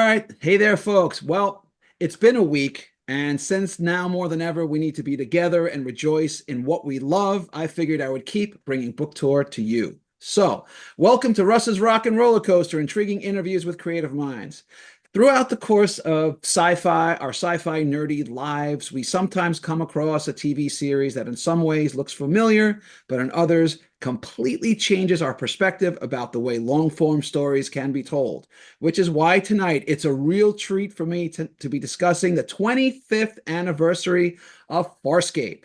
right. Hey there, folks. Well, it's been a week, and since now more than ever we need to be together and rejoice in what we love, I figured I would keep bringing book tour to you. So, welcome to Russ's Rockin Rollercoaster, intriguing interviews with creative minds. Throughout the course of our sci-fi nerdy lives, we sometimes come across a TV series that in some ways looks familiar, but in others completely changes our perspective about the way long-form stories can be told, which is why tonight it's a real treat for me to be discussing the 25th anniversary of Farscape.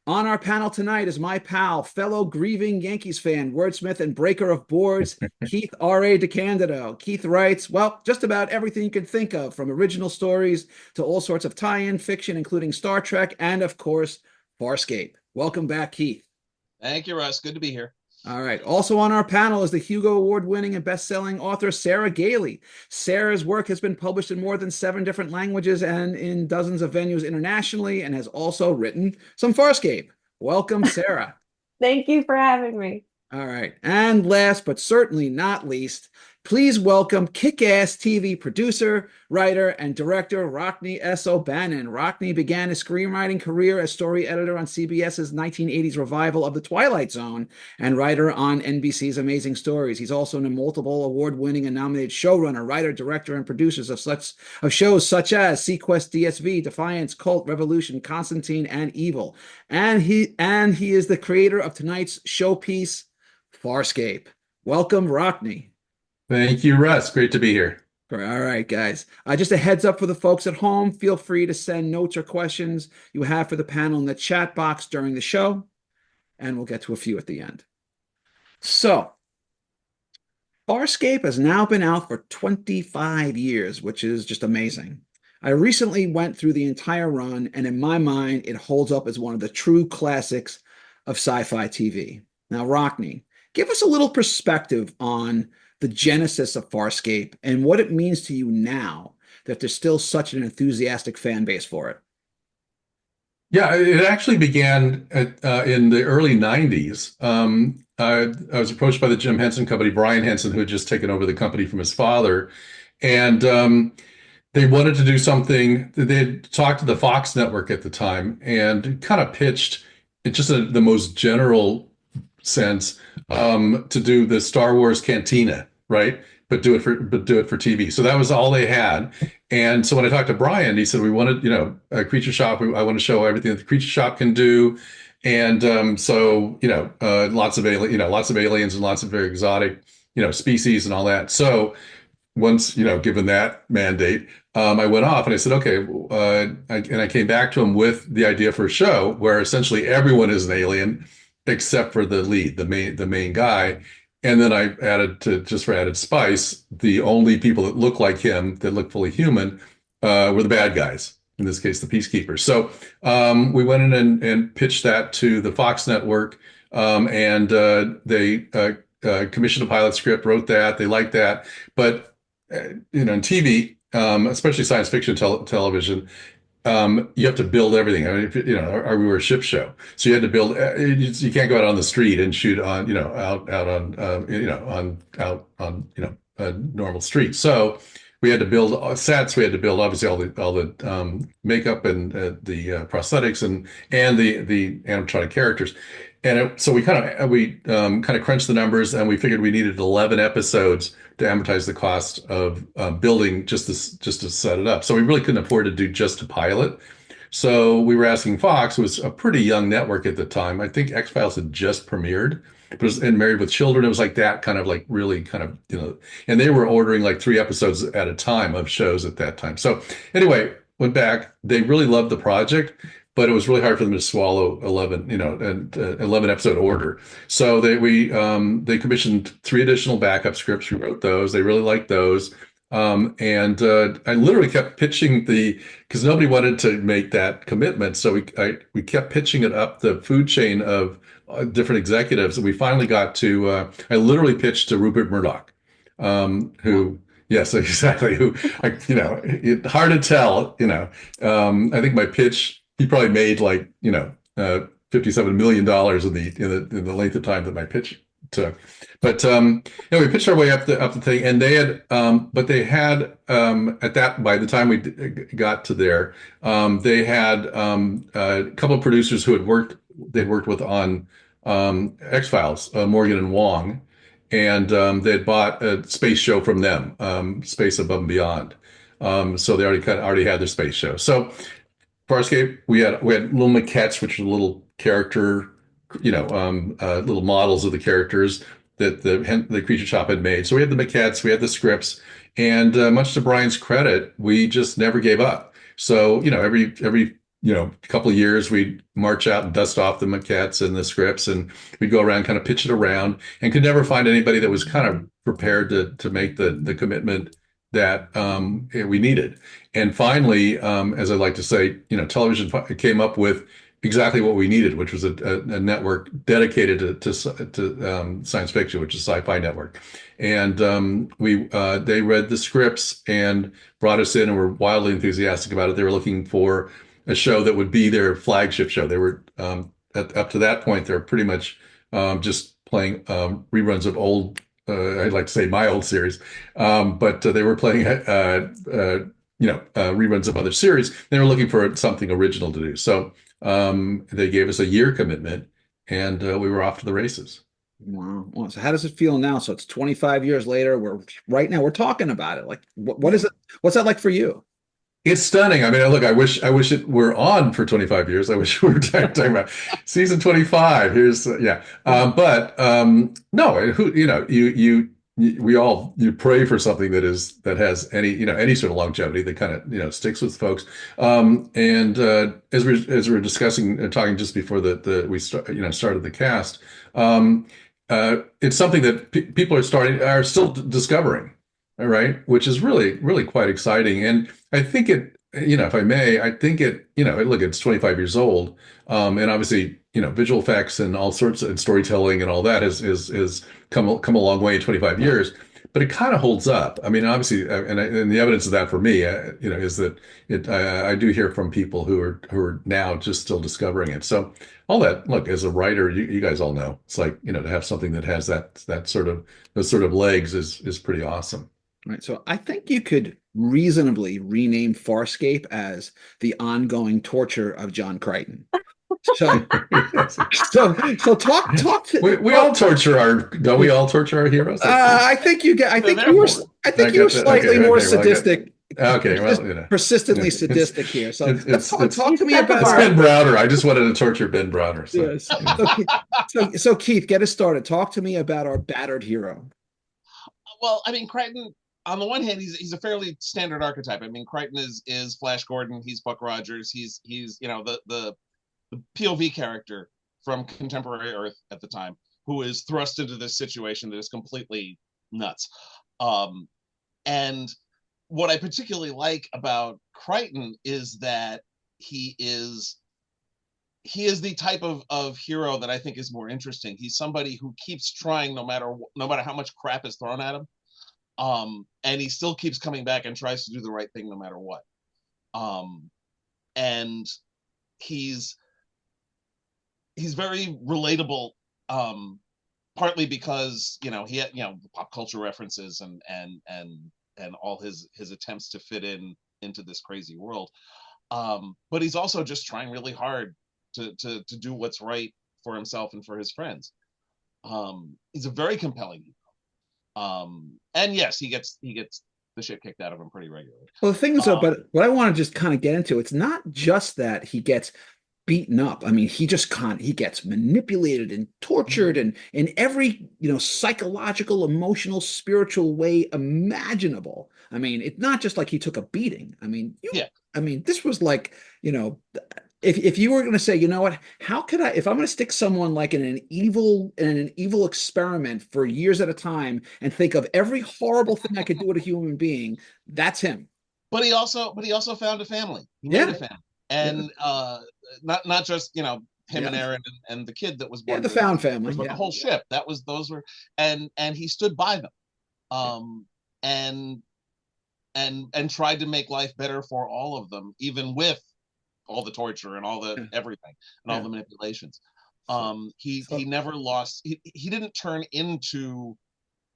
On our panel tonight is my pal, fellow grieving Yankees fan, wordsmith and breaker of boards, Keith R.A. DeCandido. Keith writes, well, just about everything you can think of, from original stories to all sorts of tie-in fiction, including Star Trek and, of course, Farscape. Welcome back, Keith. Thank you, Russ. Good to be here. All right. Also on our panel is the Hugo Award-winning and best-selling author Sarah Gailey. Sarah's work has been published in more than 7 different languages and in dozens of venues internationally, and has also written some Farscape. Welcome, Sarah. Thank you for having me. All right. And last but certainly not least, please welcome kick-ass TV producer, writer, and director Rockne S O'Bannon. Rockne began his screenwriting career as story editor on CBS's 1980s revival of The Twilight Zone and writer on NBC's Amazing Stories. He's also a multiple award-winning and nominated showrunner, writer, director, and producers of shows such as Sequest DSV, Defiance, Cult, Revolution, Constantine, and Evil. And he is the creator of tonight's showpiece, Farscape. Welcome, Rockne. Thank you, Russ. Great to be here. All right, guys. Just a heads up for the folks at home. Feel free to send notes or questions you have for the panel in the chat box during the show, and we'll get to a few at the end. So, Farscape has now been out for 25 years, which is just amazing. I recently went through the entire run, and in my mind, it holds up as one of the true classics of sci-fi TV. Now, Rockne, give us a little perspective on the genesis of Farscape and what it means to you now that there's still such an enthusiastic fan base for it. Yeah, it actually began in the early 90s. I was approached by the Jim Henson Company, Brian Henson, who had just taken over the company from his father. And they wanted to do something. They had talked to the Fox network at the time and kind of pitched it just the most general sense to do the Star Wars Cantina, right? But do it for TV. So that was all they had. And so when I talked to Brian, he said, we wanted, a Creature Shop. I want to show everything that the Creature Shop can do. And lots of aliens and lots of very exotic, species and all that. So once, given that mandate, I went off and I said, okay. And I came back to him with the idea for a show where essentially everyone is an alien except for the lead, the main guy. And then I added for added spice, the only people that look like him, that look fully human, were the bad guys. In this case, the Peacekeepers. So we went in and pitched that to the Fox network, and they commissioned a pilot script, wrote that. They liked that. But, in TV, especially science fiction television, you have to build everything. I mean, we were a ship show, so you had to build. You can't go out on the street and shoot on, out on normal streets. So we had to build sets. We had to build obviously all the makeup and the prosthetics and the animatronic characters. And so we kind of crunched the numbers, and we figured we needed 11 episodes to amortize the cost of building just to set it up. So we really couldn't afford to do just a pilot. So we were asking Fox, who was a pretty young network at the time. I think X-Files had just premiered. And Married with Children, it was like that kind of like really kind of, and they were ordering like 3 episodes at a time of shows at that time. So anyway, went back. They really loved the project, but it was really hard for them to swallow 11, an 11 episode order. So they commissioned 3 additional backup scripts. We wrote those. They really liked those. And I literally kept pitching because nobody wanted to make that commitment. So we kept pitching it up the food chain of different executives. And we finally got to, I literally pitched to Rupert Murdoch, who, yes, exactly. Who, hard to tell, I think my pitch, he probably made like, $57 million in the length of time that my pitch took. But we pitched our way up the thing, and they had at that by the time we got to there, they had a couple of producers who they'd worked with on X-Files, Morgan and Wong, and they'd bought a space show from them, Space Above and Beyond. So they already had their space show. So Farscape, we had little maquettes, which are little character, little models of the characters that the Creature Shop had made. So we had the maquettes, we had the scripts, and much to Brian's credit, we just never gave up. So every couple of years we'd march out and dust off the maquettes and the scripts, and we'd go around, kind of pitch it around, and could never find anybody that was kind of prepared to make the commitment that we needed. And finally, as I like to say, television came up with exactly what we needed, which was a network dedicated to science fiction, which is Sci-Fi Network. And they read the scripts and brought us in, and were wildly enthusiastic about it. They were looking for a show that would be their flagship show. They were up to that point, they're pretty much just playing reruns of old. I'd like to say my old series, but they were playing reruns of other series. They were looking for something original to do. So they gave us a year commitment, and we were off to the races. Wow. Well, so how does it feel now? So it's 25 years later. We're talking about it. Like, what is it? What's that like for you? It's stunning. I mean, look, I wish it were on for 25 years. I wish we were talking about season 25. But no, you pray for something that has any sort of longevity that kind of sticks with folks. And as we're discussing and talking just before we started the cast, it's something that people are still discovering. All right, which is really, really quite exciting. And I think if I may, look, it's 25 years old. And obviously, visual effects and all sorts and storytelling and all that has come a long way in 25 years, but it kind of holds up. I mean, obviously, and the evidence of that for me, is that I do hear from people who are now just still discovering it. So all that, look, as a writer, you guys all know, it's like, to have something that has those sort of legs is pretty awesome. Right. So I think you could reasonably rename Farscape as the ongoing torture of John Crichton. So, talk to we all torture don't we all torture our heroes? I think you were slightly more sadistic. Okay, well, persistently sadistic here. So talk to me about Ben Browder. I just wanted to torture Ben Browder. So. Yes. So Keith, get us started. Talk to me about our battered hero. Well, I mean, Crichton, on the one hand, he's a fairly standard archetype. I mean, Crichton is Flash Gordon. He's Buck Rogers. He's the POV character from contemporary Earth at the time, who is thrust into this situation that is completely nuts. And what I particularly like about Crichton is that he is the type of hero that I think is more interesting. He's somebody who keeps trying no matter how much crap is thrown at him. And he still keeps coming back and tries to do the right thing no matter what. And he's very relatable, partly because he had pop culture references and all his attempts to fit into this crazy world. But he's also just trying really hard to do what's right for himself and for his friends. He's a very compelling hero. And yes, he gets the shit kicked out of him pretty regularly. Well, the thing is, but what I want to just kind of get into, it's not just that he gets beaten up. I mean, he gets manipulated and tortured and in every, psychological, emotional, spiritual way imaginable. I mean, it's not just like he took a beating. I mean, this was like, if you were going to say, you know what, how could if I'm going to stick someone like in an evil experiment for years at a time and think of every horrible thing I could do with a human being, that's him. But he also found a family. He made a family. And not just him and Aerun and the kid that was born. Yeah, the found family. But the whole ship. Those were and he stood by them, and tried to make life better for all of them, even with all the torture and all the everything and all the manipulations. He never lost. He didn't turn into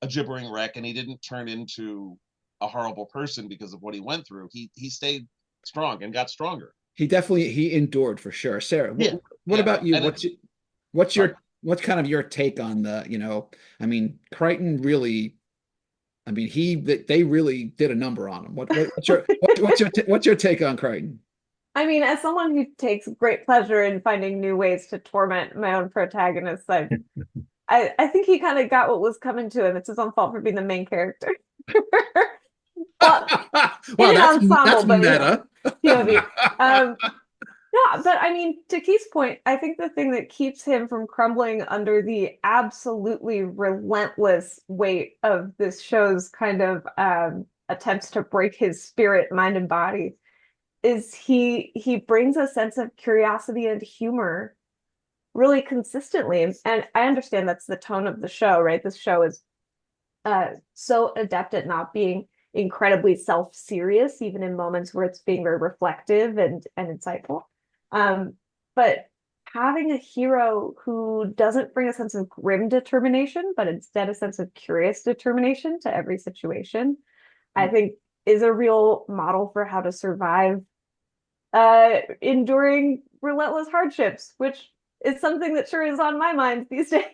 a gibbering wreck, and he didn't turn into a horrible person because of what he went through. He stayed strong and got stronger. He endured for sure. Sarah, Yeah, what yeah. about you? And What's kind of your take on I mean, Crichton really, I mean, they really did a number on him. What's your take on Crichton? I mean, as someone who takes great pleasure in finding new ways to torment my own protagonists, I think he kind of got what was coming to him. It's his own fault for being the main character. Well, Wow, in an that's ensemble, but meta. POV. No, but I mean, to Keith's point, I think the thing that keeps him from crumbling under the absolutely relentless weight of this show's kind of attempts to break his spirit, mind, and body is he brings a sense of curiosity and humor really consistently. And I understand that's the tone of the show, right? This show is so adept at not being incredibly self-serious, even in moments where it's being very reflective and insightful. But having a hero who doesn't bring a sense of grim determination, but instead a sense of curious determination to every situation, I think is a real model for how to survive enduring relentless hardships, which is something that sure is on my mind these days.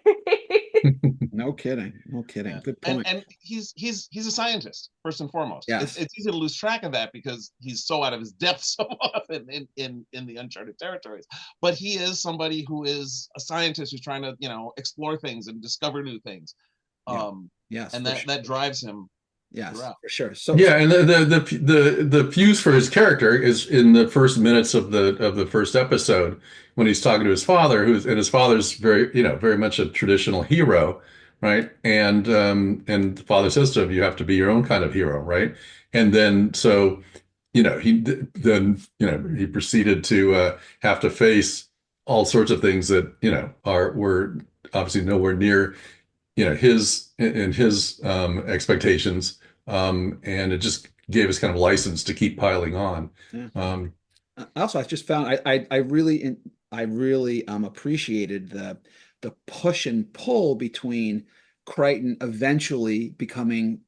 No kidding. Yeah. Good point. And he's a scientist first and foremost. Yes. It's easy to lose track of that because he's so out of his depth so often in the uncharted territories. But he is somebody who is a scientist who's trying to explore things and discover new things. Yes, and that drives him. Yes, throughout. for sure. So Yeah, and the fuse for his character is in the first minutes of the first episode when he's talking to his father, and his father's very much a traditional hero, right? And the father says to him, "You have to be your own kind of hero, right?" And then he proceeded to have to face all sorts of things that were obviously nowhere near his expectations, and it just gave us kind of license to keep piling on. Yeah. Also, I just found I really appreciated the push and pull between Crichton eventually becoming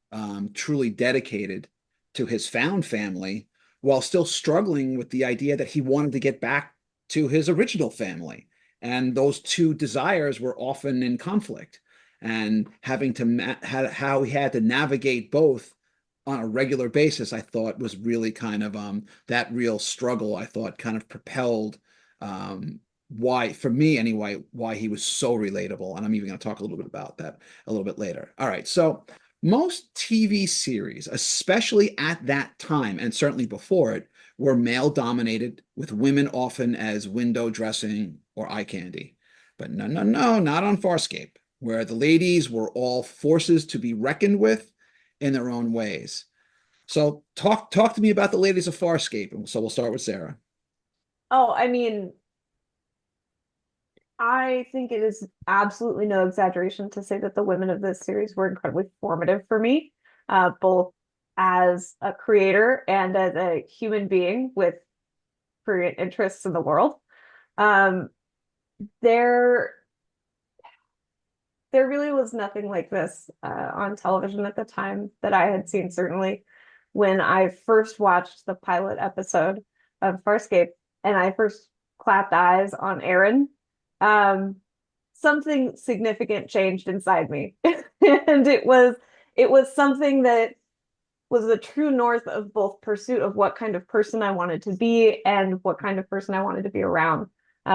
truly dedicated to his found family while still struggling with the idea that he wanted to get back to his original family. And those two desires were often in conflict, and having to how he had to navigate both on a regular basis, I thought was really kind of that real struggle. I thought kind of propelled why, for me anyway, why he was so relatable. And I'm even going to talk a little bit about that a little bit later. All right, so most TV series, especially at that time and certainly before it, were male dominated, with women often as window dressing or eye candy. But no, not on Farscape, where the ladies were all forces to be reckoned with in their own ways. So talk to me about the ladies of Farscape. So we'll start with Sarah. Oh, I mean, I think it is absolutely no exaggeration to say that the women of this series were incredibly formative for me, both as a creator and as a human being with brilliant interests in the world. There really was nothing like this on television at the time that I had seen, certainly when I first watched the pilot episode of Farscape and I first clapped eyes on Aerun. Something significant changed inside me. And it was something that was the true north of both pursuit of what kind of person I wanted to be and what kind of person I wanted to be around.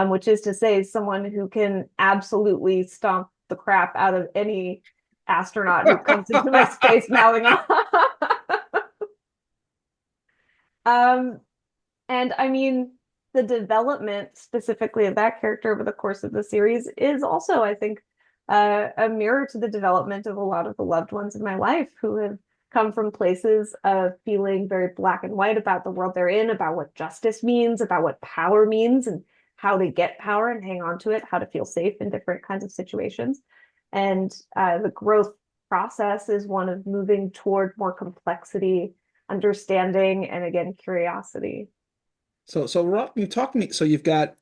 Which is to say, someone who can absolutely stomp the crap out of any astronaut who comes into my space mouthing off. And I mean, the development specifically of that character over the course of the series is also, I think, a mirror to the development of a lot of the loved ones in my life who have come from places of feeling very black and white about the world they're in, about what justice means, about what power means, and how to get power and hang on to it, how to feel safe in different kinds of situations. And the growth process is one of moving toward more complexity, understanding, and again, curiosity. So Rock, you talk to me. So you've got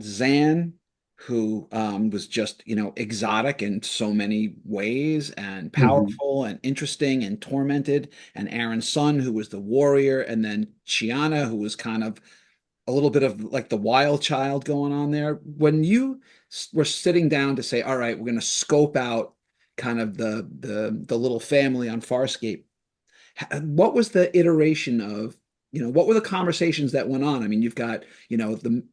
Zan, who was just, exotic in so many ways and Hmm. powerful and interesting and tormented, and Aerun Sun, who was the warrior, and then Chiana, who was kind of a little bit of like the wild child going on there. When you were sitting down to say, all right, we're going to scope out kind of the little family on Farscape, what was the iteration of, what were the conversations that went on? I mean, you've got, the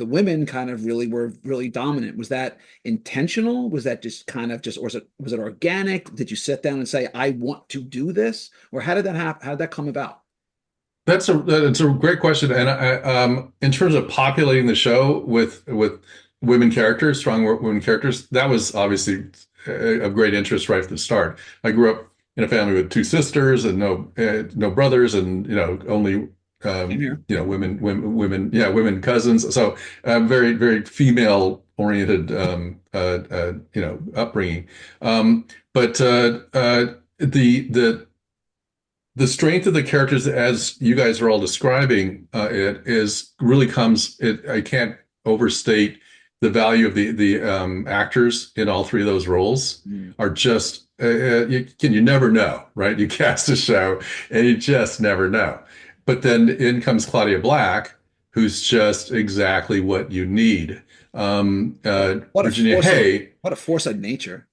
women kind of really were really dominant. Was that intentional? Was that just kind of just, or was it organic? Did you sit down and say, I want to do this? Or how did that happen? How did that come about? That's a great question. And in terms of populating the show with women characters, strong women characters, that was obviously of great interest right from the start. I grew up in a family with two sisters and no brothers, and only Same here. women cousins. So very very female oriented upbringing. But the strength of the characters, as you guys are all describing, it is really comes. I can't overstate the value of the actors in all three of those roles. Mm. Are just you never know, right? You cast a show and you just never know. But then in comes Claudia Black, who's just exactly what you need. What a Virginia force of Hay, what a force of nature.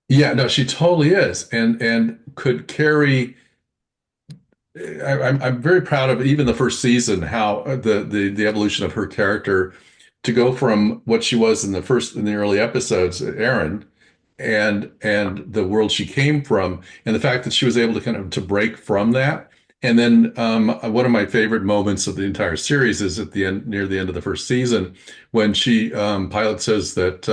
yeah, no, she totally is, and could carry. I'm very proud of even the first season, how the evolution of her character to go from what she was in the early episodes, Erin, and the world she came from, and the fact that she was able to kind of to break from that. And then one of my favorite moments of the entire series is at the end, near the end of the first season, when pilot says that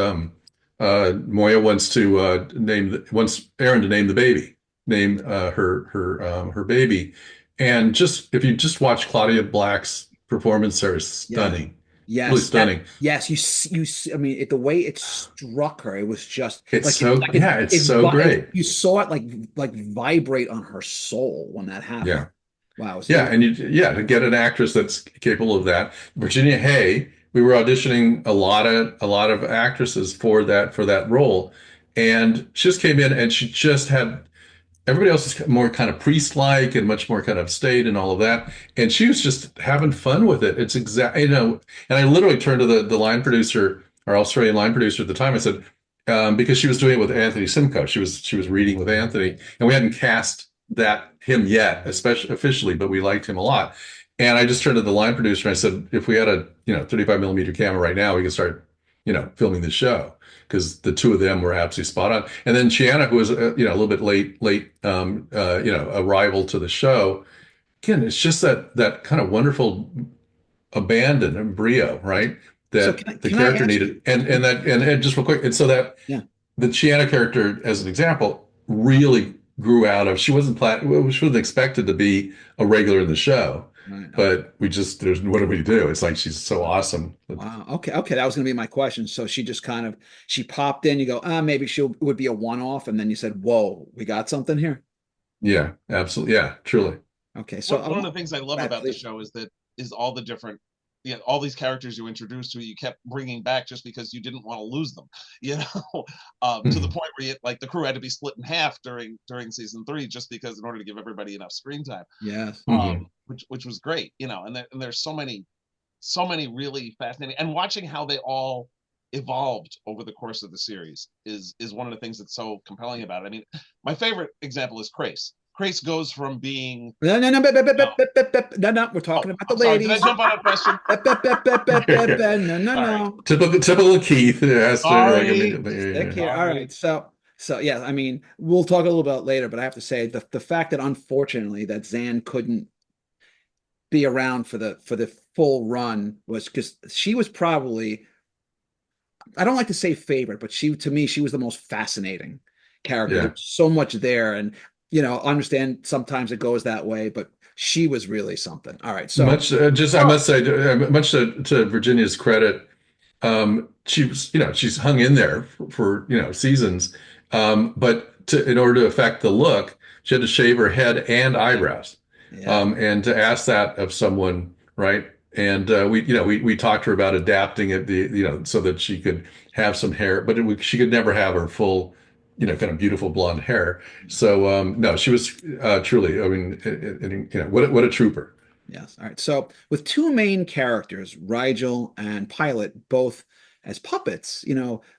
Moya wants Erin to name the baby, name her baby. And just if you just watch Claudia Black's performance there is Yeah. stunning, really Yes. stunning. Yes. I mean, the way it struck her, it was just It's like so, yeah, it's so great. you saw it like vibrate on her soul when that happened. Yeah. Wow. Yeah, and yeah, to get an actress that's capable of that. Virginia Hay, we were auditioning a lot of actresses for that role, and she just came in and she just had everybody else is more kind of priest-like and much more kind of staid and all of that, and she was just having fun with it. It's exact, and I literally turned to the line producer, our Australian line producer at the time. I said, because she was doing it with Anthony Simcoe, she was reading with Anthony, and we hadn't cast him yet, especially officially, but we liked him a lot. And I just turned to the line producer and I said, if we had a 35 millimeter camera right now, we could start filming the show, because the two of them were absolutely spot on. And then Chiana, who was a little bit late arrival to the show. Again, it's just that kind of wonderful abandon and brio, right? So That the can I character ask needed, you? and just real quick, and so that Yeah. the Chiana character, as an example, really grew out of. She wasn't expected to be a regular in the show, Right. Okay. but there's what do we do? It's like she's so awesome. Wow. Okay. Okay. That was going to be my question. So she just kind of she popped in. You go, maybe she would be a one-off, and then you said, "Whoa, we got something here." Yeah, absolutely. Yeah, truly. Okay. So One of the things I love Brad, about the please. show is all the different, all these characters you introduced who you kept bringing back just because you didn't want to lose them, to the Mhm. point where like the crew had to be split in half during season 3 just because in order to give everybody enough screen time, Yes. Mhm. which was great, and there's so many really fascinating, and watching how they all evolved over the course of the series is one of the things that's so compelling about it. I mean, my favorite example is Crace. Crace goes from being No, no, no, no, no, no. We're oh, talking about the I'm sorry, did I ladies. jump on a question? No, no, Sorry, no. Typical Keith. It has to like sorry, Stick immediately. here. All sorry. right. So yeah, I mean, we'll talk a little about it later, but I have to say the fact that unfortunately that Zan couldn't be around for the full run was because she was probably, I don't like to say favorite, but to me she was the most fascinating character. Yeah. There's so much there, and I understand sometimes it goes that way, but she was really something. All right. So I oh, must say, much to Virginia's credit, she's hung in there for seasons. But in order to affect the look, she had to shave her head and eyebrows. yeah. And to ask that of someone, right? And we talked to her about adapting it, so that she could have some hair, but she could never have her full, kind of beautiful blonde hair. So no, she was truly, I mean, what a trooper. Yes. All right. So with two main characters, Rigel and Pilot, both as puppets,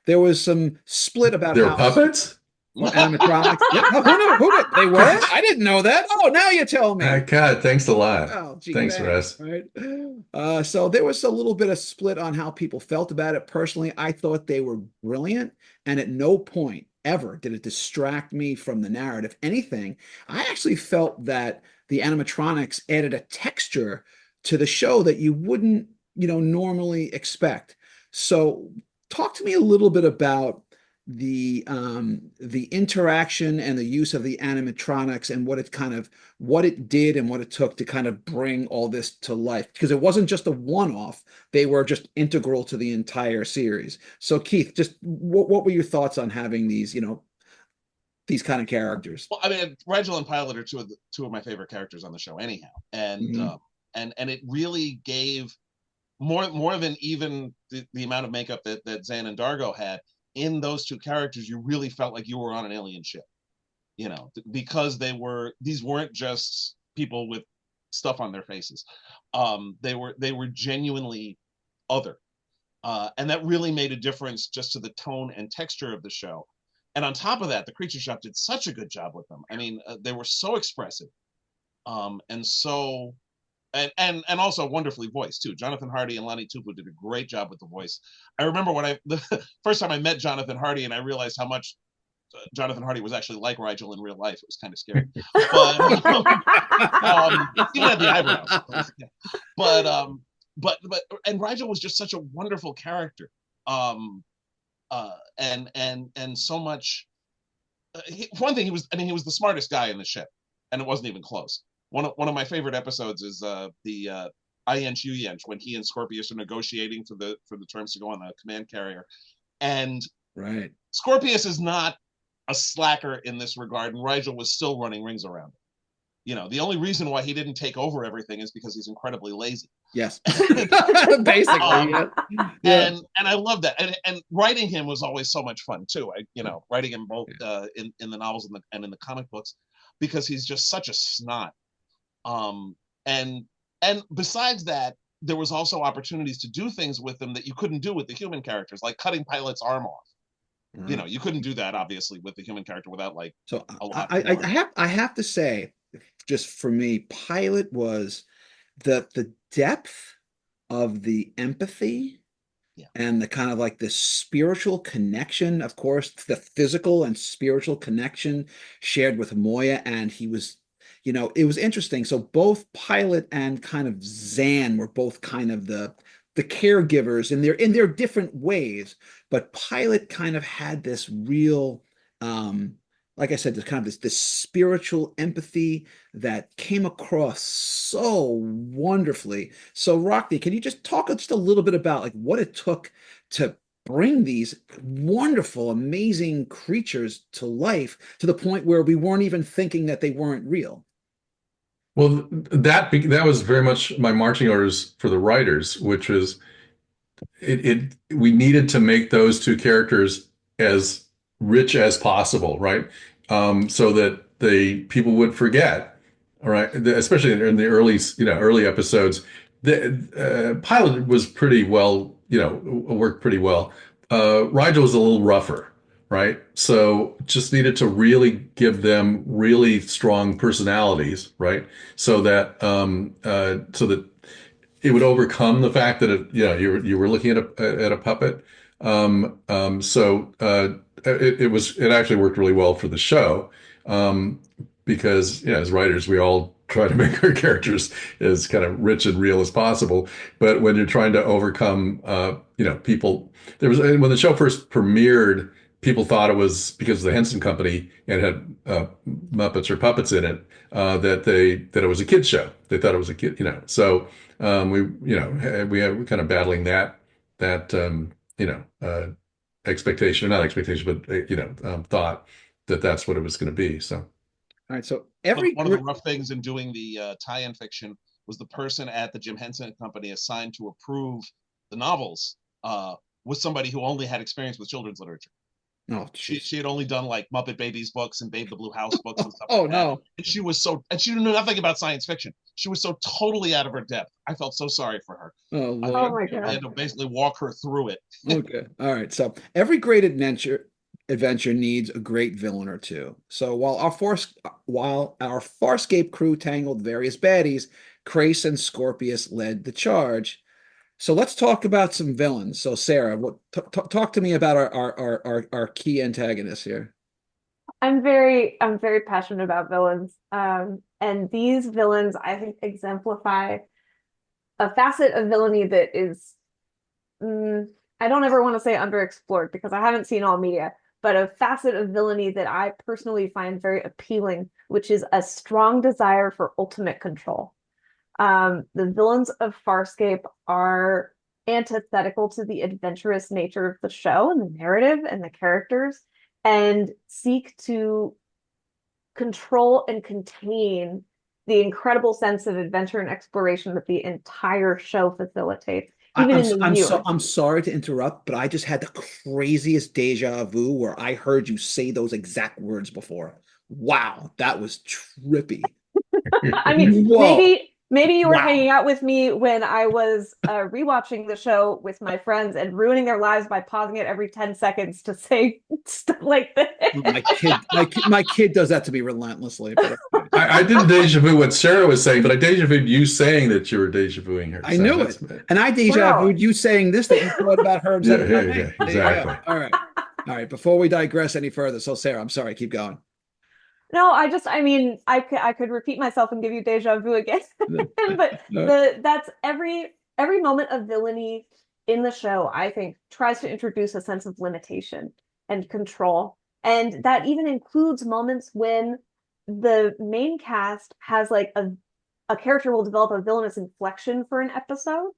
there was some split about They were how puppets? well, animatronics. Yeah. No, who knew? Who did? They were? I didn't know that. Oh, now you tell me. God, thanks a lot. Oh, gee, Thanks, thanks. Russ. Right. So there was a little bit of split on how people felt about it. Personally, I thought they were brilliant, and at no point ever did it distract me from the narrative. Anything, I actually felt that the animatronics added a texture to the show that you wouldn't, normally expect. So, talk to me a little bit about the interaction and the use of the animatronics and what it did and what it took to kind of bring all this to life, because it wasn't just a one-off. They were just integral to the entire series. So Keith, just what were your thoughts on having these kind of characters? Well, I mean, Rigel and Pilot are two of my favorite characters on the show, anyhow, and and it really gave more than even the amount of makeup that Zan and Dargo had. In those two characters, you really felt like you were on an alien ship, because these weren't just people with stuff on their faces. They were genuinely other, and that really made a difference just to the tone and texture of the show. And on top of that, the Creature Shop did such a good job with them. I mean, they were so expressive, and so and also wonderfully voiced too. Jonathan Hardy and Lonnie Tupou did a great job with the voice. I remember when the first time I met Jonathan Hardy and I realized how much Jonathan Hardy was actually like Rigel in real life. It was kind of scary, but even at the eyebrows. But and Rigel was just such a wonderful character, and so much. One thing, he was the smartest guy in the ship, and it wasn't even close. One of my favorite episodes is the Iench Uyench, when he and Scorpius are negotiating for the terms to go on the command carrier, and right, Scorpius is not a slacker in this regard, and Rigel was still running rings around him. The only reason why he didn't take over everything is because he's incredibly lazy. Yes, basically. Yeah. And I love that, and writing him was always so much fun too. Writing him both in the novels and in the comic books, because he's just such a snot. And besides that, there was also opportunities to do things with them that you couldn't do with the human characters, like cutting Pilot's arm off. Right. You couldn't do that obviously with the human character without So I have to say, just for me, Pilot was the depth of the empathy. Yeah. And the kind of like the spiritual connection, of course, the physical and spiritual connection shared with Moya, and he was. It was interesting. So both Pilot and kind of Zan were both kind of the caregivers in their different ways. But Pilot kind of had this real, like I said, this spiritual empathy that came across so wonderfully. So Rockne, can you just talk just a little bit about like what it took to bring these wonderful, amazing creatures to life to the point where we weren't even thinking that they weren't real? Well, that was very much my marching orders for the writers, which was we needed to make those two characters as rich as possible, right? So that the people would forget, all right? Especially in the early episodes, the Pilot was pretty well, worked pretty well. Rigel was a little rougher, right? So just needed to really give them really strong personalities, right? So that it would overcome the fact that you were looking at a puppet. It actually worked really well for the show, because as writers we all try to make our characters as kind of rich and real as possible. But when you're trying to overcome, people, when the show first premiered, people thought it was because of the Henson Company and had Muppets or puppets in it, that it was a kid's show. They thought it was a kid, So we're kind of battling that expectation, or not expectation, but thought that that's what it was going to be. So, all right. So one of the rough things in doing the tie-in fiction was the person at the Jim Henson Company assigned to approve the novels was somebody who only had experience with children's literature. Oh, she had only done like Muppet Babies books and Babe the Blue House books and stuff oh like that. no. And she knew nothing about science fiction. She was so totally out of her depth. I felt so sorry for her. Oh, Lord. Oh my God. I had to basically walk her through it. Okay. All right. So every great adventure needs a great villain or two. So while our Farscape crew tangled various baddies, Crace and Scorpius led the charge. So let's talk about some villains. So Sarah, talk to me about our key antagonists here. I'm very passionate about villains. And these villains, I think, exemplify a facet of villainy that is, I don't ever want to say underexplored because I haven't seen all media, but a facet of villainy that I personally find very appealing, which is a strong desire for ultimate control. The villains of Farscape are antithetical to the adventurous nature of the show and the narrative and the characters, and seek to control and contain the incredible sense of adventure and exploration that the entire show facilitates. I'm sorry to interrupt, but I just had the craziest deja vu where I heard you say those exact words before. Wow, that was trippy. I mean, Whoa. maybe you were hanging out with me when I was rewatching the show with my friends and ruining their lives by pausing it every 10 seconds to say stuff like this. My kid does that to me relentlessly. But I didn't deja vu what Sarah was saying, but I deja vued you saying that you were deja vuing her. I knew it. And I deja vued you saying this, that you thought about her. Yeah, exactly. All right. Before we digress any further, so Sarah, I'm sorry, keep going. No, I could repeat myself and give you deja vu again, but that's every moment of villainy in the show, I think, tries to introduce a sense of limitation and control, and that even includes moments when the main cast has like a character will develop a villainous inflection for an episode,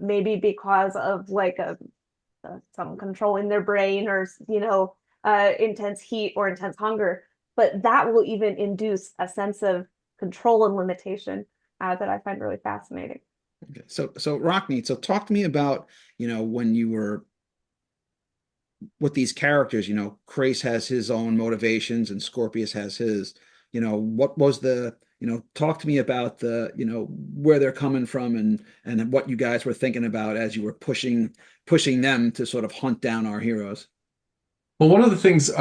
maybe because of like some control in their brain or intense heat or intense hunger. But that will even induce a sense of control and limitation that I find really fascinating. Okay. So Rockne, so talk to me about, when you were with these characters, Crace has his own motivations and Scorpius has his, what was talk to me about where they're coming from and what you guys were thinking about as you were pushing them to sort of hunt down our heroes. Well, one of the things is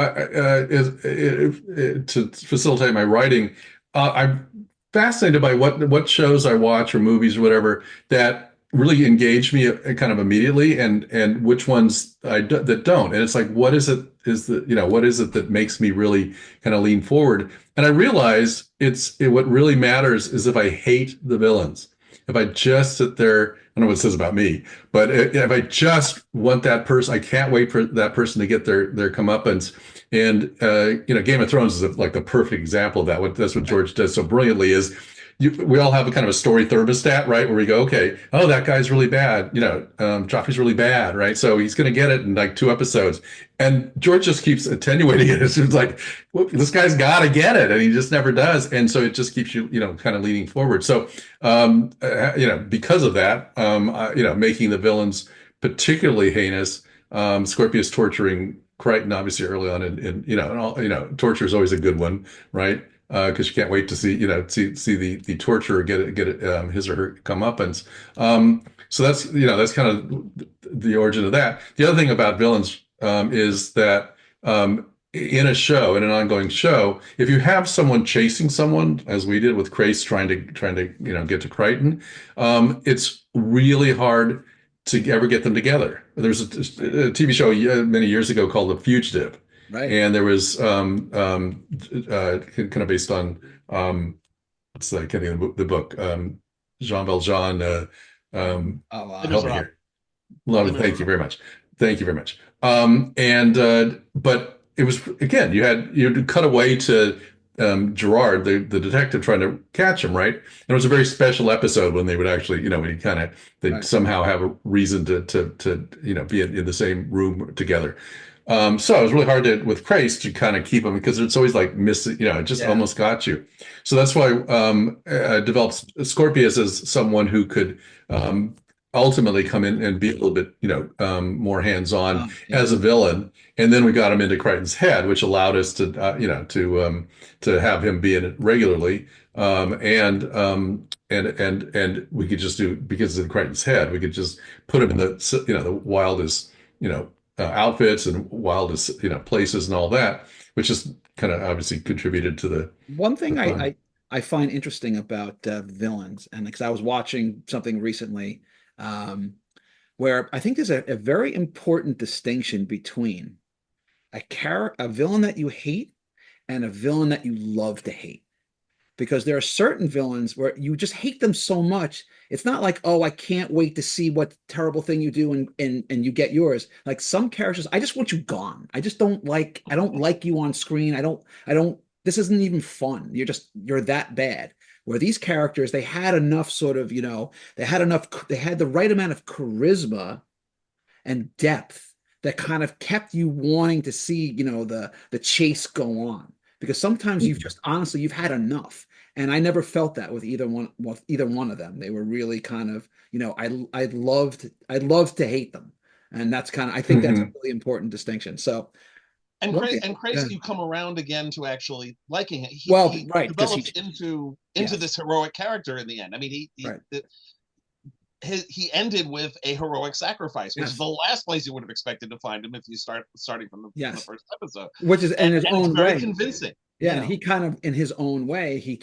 to facilitate my writing, I'm fascinated by what shows I watch or movies or whatever that really engage me kind of immediately, and which ones that don't. And it's like, what is it that makes me really kind of lean forward? And I realize what really matters is if I hate the villains. If I just sit there, I don't know what it says about me, but if I just want that person, I can't wait for that person to get their comeuppance. And Game of Thrones is like the perfect example of that. That's what George does so brilliantly. We all have a kind of a story thermostat, right? Where we go, okay, oh, that guy's really bad. Joffrey's really bad, right? So he's going to get it in like 2 episodes. And George just keeps attenuating it. It's like, well, this guy's got to get it. And he just never does. And so it just keeps you, kind of leaning forward. So, because of that, making the villains particularly heinous, Scorpius torturing Crichton, obviously early on, and torture is always a good one, right? Because you can't wait to see the torturer get it his or her comeuppance. So that's kind of the origin of that. The other thing about villains is that in an ongoing show, if you have someone chasing someone, as we did with Crace trying to get to Crichton, it's really hard to ever get them together. There's a TV show many years ago called The Fugitive. Right. And there was kind of based on what's the, I can't think of the book, Jean Valjean. Help me here. Thank you very much. Thank you very much. But it was, again, you had to cut away to Gerard, the detective, trying to catch him, right? And it was a very special episode when they would actually, they'd somehow have a reason to be in the same room together. So it was really hard with Christ to kind of keep him because it's always like missing, it just Yeah. almost got you. So that's why I developed Scorpius as someone who could ultimately come in and be a little bit, more hands-on Yeah. as a villain. And then we got him into Crichton's head, which allowed us to, to have him be in it regularly. And we could just do, because of Crichton's head, we could just put him in the wildest, outfits and wildest, places and all that, which just kind of obviously contributed to the One thing fun. I find interesting about villains, and because I was watching something recently, um, where I think there's a very important distinction between a villain that you hate and a villain that you love to hate. Because there are certain villains where you just hate them so much. It's not like, oh, I can't wait to see what terrible thing you do and you get yours. Like some characters, I just want you gone. I don't like you on screen. I don't, this isn't even fun. You're that bad. Where these characters, they had enough sort of, they had the right amount of charisma and depth that kind of kept you wanting to see, the chase go on. Because sometimes you've had enough. And I never felt that with either one of them. They were really kind of, I loved to hate them. And I think that's a Mhm. really important distinction. So And one thing, Christ, you come around again to actually liking it. well, He right, because develops into yes, this heroic character in the end. I mean, right, he ended with a heroic sacrifice, which is yes, the last place you would have expected to find him if you starting from the yes, first episode. which is in his And it's own very way. convincing, Yeah, and he kind of, in his own way, he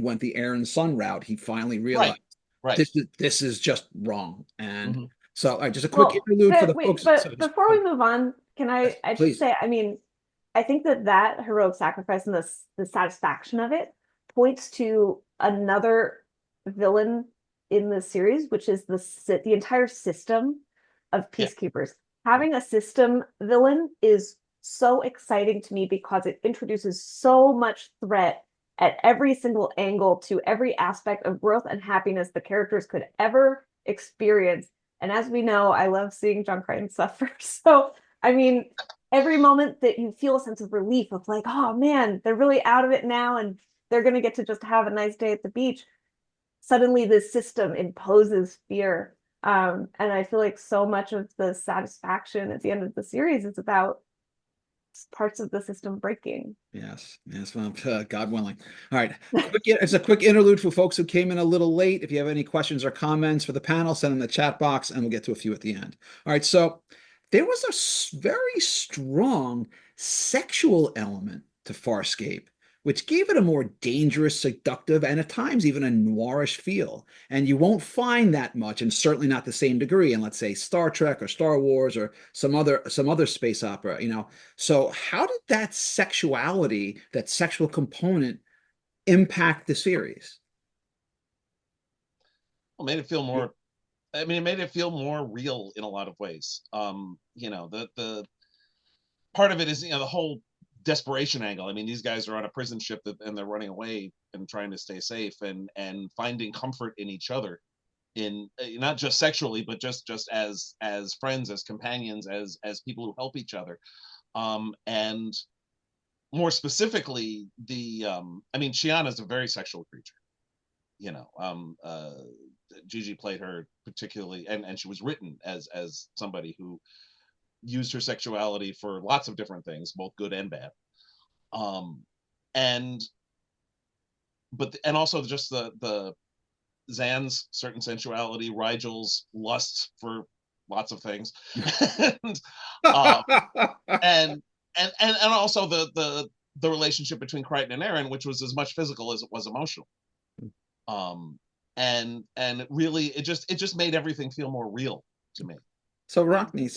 went the Aerun Sun route. He finally Right, realized right. this is just wrong. And Mhm. so, all right, just a quick Well, interlude for the wait, folks. So but just, before we move on, can yes, I just please. say, I mean, I think that heroic sacrifice and the satisfaction of it points to another villain in the series, which is the entire system of Yeah, peacekeepers. Having a system villain is so exciting to me because it introduces so much threat at every single angle to every aspect of growth and happiness the characters could ever experience. And as we know, I love seeing John Crichton suffer. So, I mean, every moment that you feel a sense of relief of like, oh man, they're really out of it now and they're going to get to just have a nice day at the beach. Suddenly this system imposes fear. And I feel like so much of the satisfaction at the end of the series is about parts of the system breaking. Yes, yes, well, God willing. All right, it's a quick interlude for folks who came in a little late. If you have any questions or comments for the panel, send them in the chat box, and we'll get to a few at the end. All right, so there was a very strong sexual element to Farscape, which gave it a more dangerous, seductive, and at times even a noirish feel. And you won't find that much, and certainly not the same degree in, let's say, Star Trek or Star Wars or some other space opera. So how did that sexuality, that sexual component, impact the series? well, made it feel more. I mean, it made it feel more real in a lot of ways. The part of it is the whole desperation angle. I mean, these guys are on a prison ship and they're running away and trying to stay safe and finding comfort in each other, in not just sexually, but just as friends, as companions, as people who help each other. And more specifically, I mean, Shiana is a very sexual creature. You know, Gigi played her particularly, and she was written as somebody who used her sexuality for lots of different things, both good and bad. Um, and and also just the Zan's certain sensuality, Rigel's lust for lots of things, and um, and and also the relationship between Crichton and Aerun, which was as much physical as it was emotional. Um, and really, it just made everything feel more real to me. So Rockne,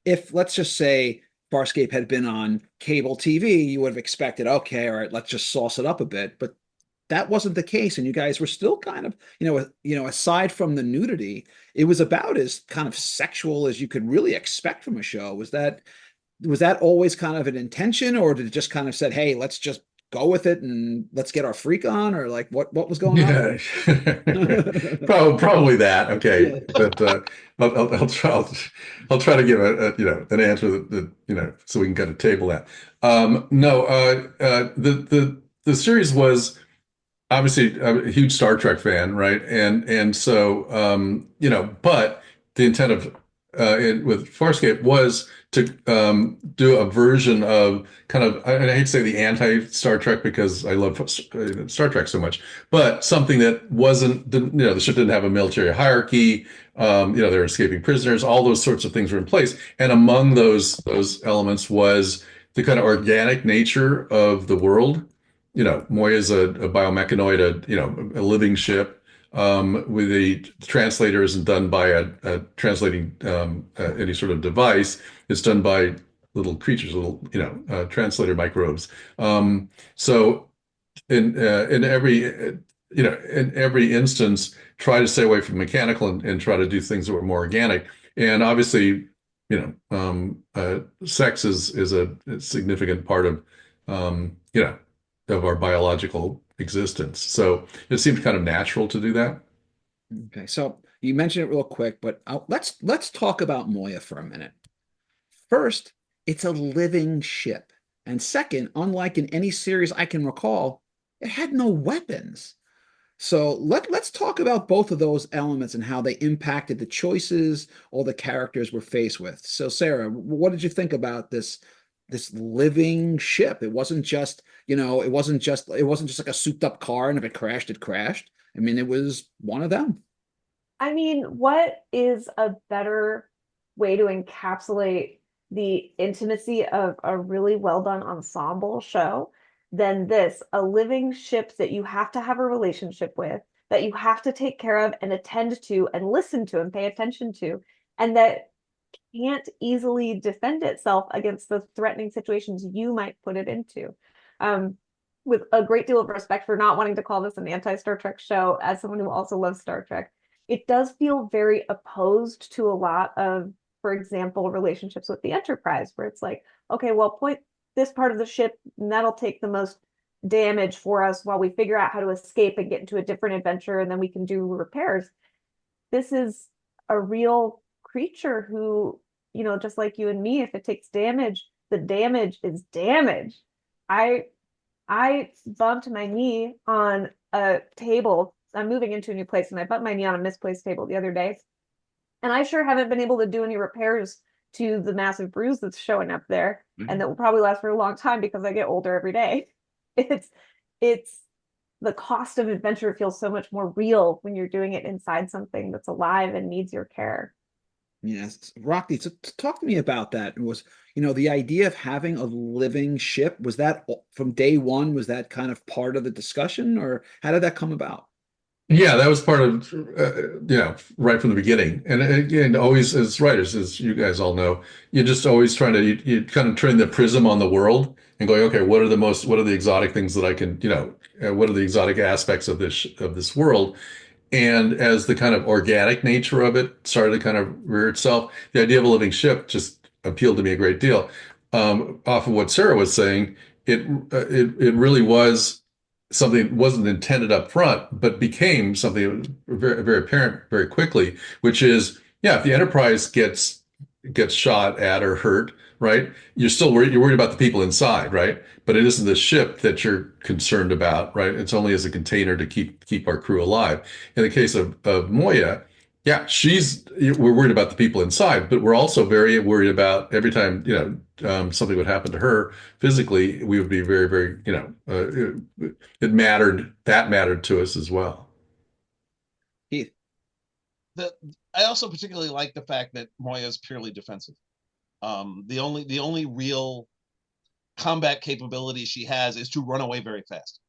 if let's just say Farscape had been on cable TV, you would have expected, okay, all right, let's just sauce it up a bit. But that wasn't the case, and you guys were still kind of, aside from the nudity, it was about as kind of sexual as you could really expect from a show. Was that always kind of an intention, or did it just kind of said, hey, let's just go with it and let's get our freak on, or like what was going on Yeah, there? probably that. Okay, Yeah. but I'll try to give an answer that so we can kind of table that. No, the series was obviously I'm a huge Star Trek fan, right? And so but the intent of with Farscape was to do a version of kind of, and I hate to say the anti-Star Trek because I love Star Trek so much, but something that the ship didn't have a military hierarchy. They're escaping prisoners. All those sorts of things were in place, and among those elements was the kind of organic nature of the world. Moya is a biomechanoid, a living ship. With the translator isn't done by a translating any sort of device. It's done by little creatures, little translator microbes. So in every instance, try to stay away from mechanical and try to do things that were more organic. And obviously, sex is a significant part of of our biological existence. So it seemed kind of natural to do that. Okay, so you mentioned it real quick, but let's talk about Moya for a minute. First, it's a living ship, and second, unlike in any series I can recall, it had no weapons. So let's talk about both of those elements and how they impacted the choices all the characters were faced with. So Sarah, what did you think about this living ship? It wasn't just, it wasn't just like a souped up car, and if it crashed, it crashed. I mean, it was one of them. I mean, what is a better way to encapsulate the intimacy of a really well done ensemble show than this? A living ship that you have to have a relationship with, that you have to take care of and attend to and listen to and pay attention to, and that can't easily defend itself against the threatening situations you might put it into. With a great deal of respect for not wanting to call this an anti-Star Trek show, as someone who also loves Star Trek, it does feel very opposed to a lot of, for example, relationships with the Enterprise, where it's like, okay, well, point this part of the ship, and that'll take the most damage for us while we figure out how to escape and get into a different adventure, and then we can do repairs. This is a real creature who, just like you and me, if it takes damage, the damage is damage. I bumped my knee on a table. I'm moving into a new place, and I bumped my knee on a misplaced table the other day. And I sure haven't been able to do any repairs to the massive bruise that's showing up there, and that will probably last for a long time because I get older every day. It's the cost of adventure feels so much more real when you're doing it inside something that's alive and needs your care. Yes, Rockne, so talk to me about that. It was, the idea of having a living ship, was that from day one, was that kind of part of the discussion, or how did that come about? Yeah, that was part of, right from the beginning. And again, always as writers, as you guys all know, you're just always trying to, you kind of turn the prism on the world and going, okay, what are the exotic things that I can, what are the exotic aspects of this world? And as the kind of organic nature of it started to kind of rear itself, the idea of a living ship just appealed to me a great deal. Off of what Sarah was saying, it really was something that wasn't intended up front, but became something very, very apparent very quickly, which is, yeah, if the Enterprise gets shot at or hurt, right? You're worried about the people inside, right? But it isn't the ship that you're concerned about, right? It's only as a container to keep our crew alive. In the case of Moya, yeah, we're worried about the people inside, but we're also very worried about every time, something would happen to her physically, we would be very, very, that mattered to us as well. Keith. I also particularly like the fact that Moya is purely defensive. The only real combat capability she has is to run away very fast.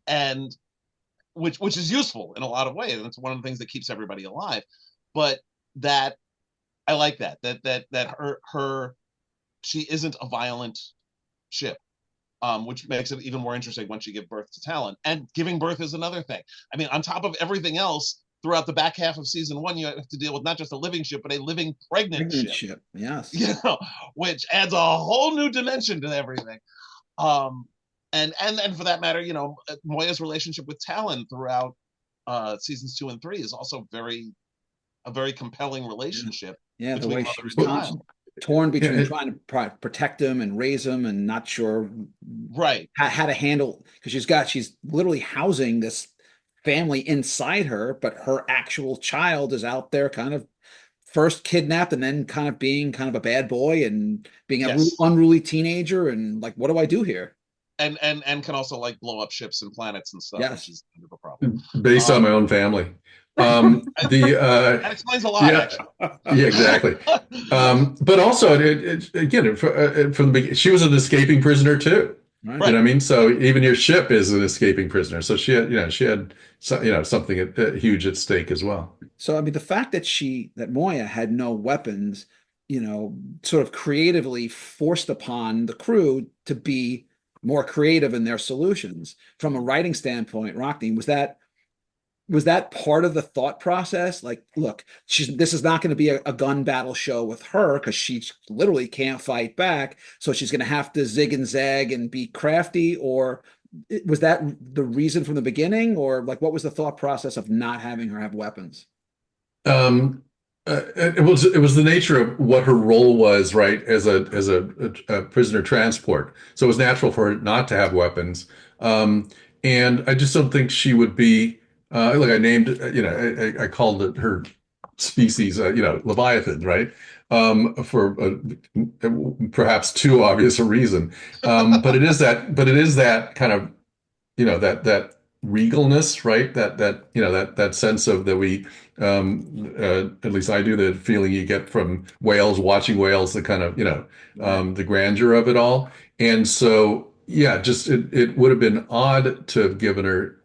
And which is useful in a lot of ways, and it's one of the things that keeps everybody alive. But that I like that she isn't a violent ship, which makes it even more interesting once you give birth to Talon. And giving birth is another thing. I mean, on top of everything else, throughout the back half of season one, you have to deal with not just a living ship, but a living pregnant ship. Yes. Which adds a whole new dimension to everything. and for that matter, Moya's relationship with Talon throughout seasons 2 and 3 is also a very compelling relationship Yeah, the between way mother she was and child. torn between Yeah, trying to protect him and raise him and not sure Right. how to handle, because she's literally housing this family inside her, but her actual child is out there kind of first kidnapped and then kind of being kind of a bad boy and being a Yes. unruly teenager and like, what do I do here? And can also like blow up ships and planets and stuff, which Yes. is kind of a problem. based on my own family. That explains a lot, Yeah, actually. yeah, exactly. But also, again, from the beginning, she was an escaping prisoner too. Right. You know Right. what I mean? So even your ship is an escaping prisoner. So she had something huge at stake as well. So I mean, the fact that Moya had no weapons, sort of creatively forced upon the crew to be more creative in their solutions. From a writing standpoint, Rockne, was that part of the thought process? Like, look, this is not going to be a gun battle show with her because she literally can't fight back, so she's going to have to zig and zag and be crafty. Or was that the reason from the beginning, or like what was the thought process of not having her have weapons? Um, it was the nature of what her role was, right, as a prisoner transport. So it was natural for her not to have weapons. And I just don't think she would be. Look, I named, I called it her species, Leviathan, right? For perhaps too obvious a reason. But it is that kind of, that regalness, right? That sense of that we, at least I do, the feeling you get from whales, watching whales, the kind of, the grandeur of it all. And so, yeah, just it would have been odd to have given her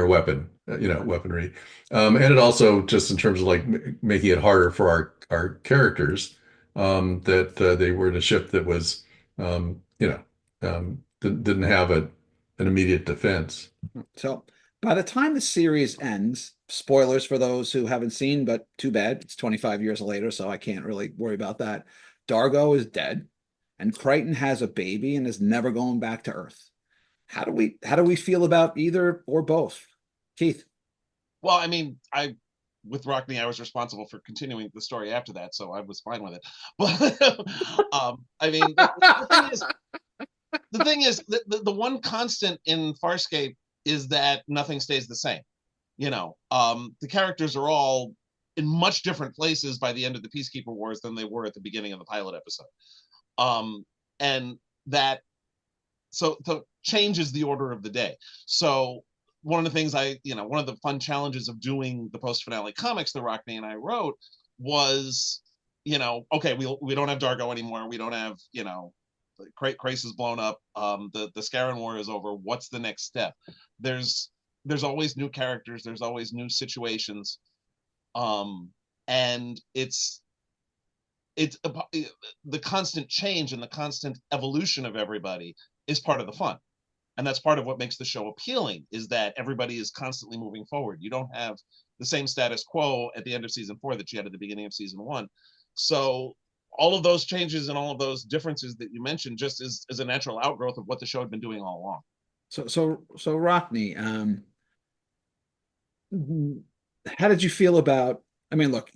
weaponry. And it also just in terms of like making it harder for our characters, that they were in a ship that was, didn't have an immediate defense. So by the time the series ends, spoilers for those who haven't seen, but too bad, it's 25 years later, so I can't really worry about that. Dargo is dead, and Crichton has a baby and is never going back to Earth. How do we feel about either or both? Keith. Well, I mean, with Rockne, I was responsible for continuing the story after that, so I was fine with it. But I mean, the thing is, the one constant in Farscape is that nothing stays the same. The characters are all in much different places by the end of the Peacekeeper Wars than they were at the beginning of the pilot episode. And that so changes the order of the day. So one of the things one of the fun challenges of doing the post finale comics that Rockne and I wrote was, okay, we don't have Dargo anymore. We don't have, Krace is blown up. The Scarran War is over. What's the next step? There's always new characters. There's always new situations. And it's the constant change and the constant evolution of everybody is part of the fun. And that's part of what makes the show appealing, is that everybody is constantly moving forward. You don't have the same status quo at the end of season 4 that you had at the beginning of season 1. So all of those changes and all of those differences that you mentioned just is a natural outgrowth of what the show had been doing all along. So Rockne, how did you feel about, I mean, look,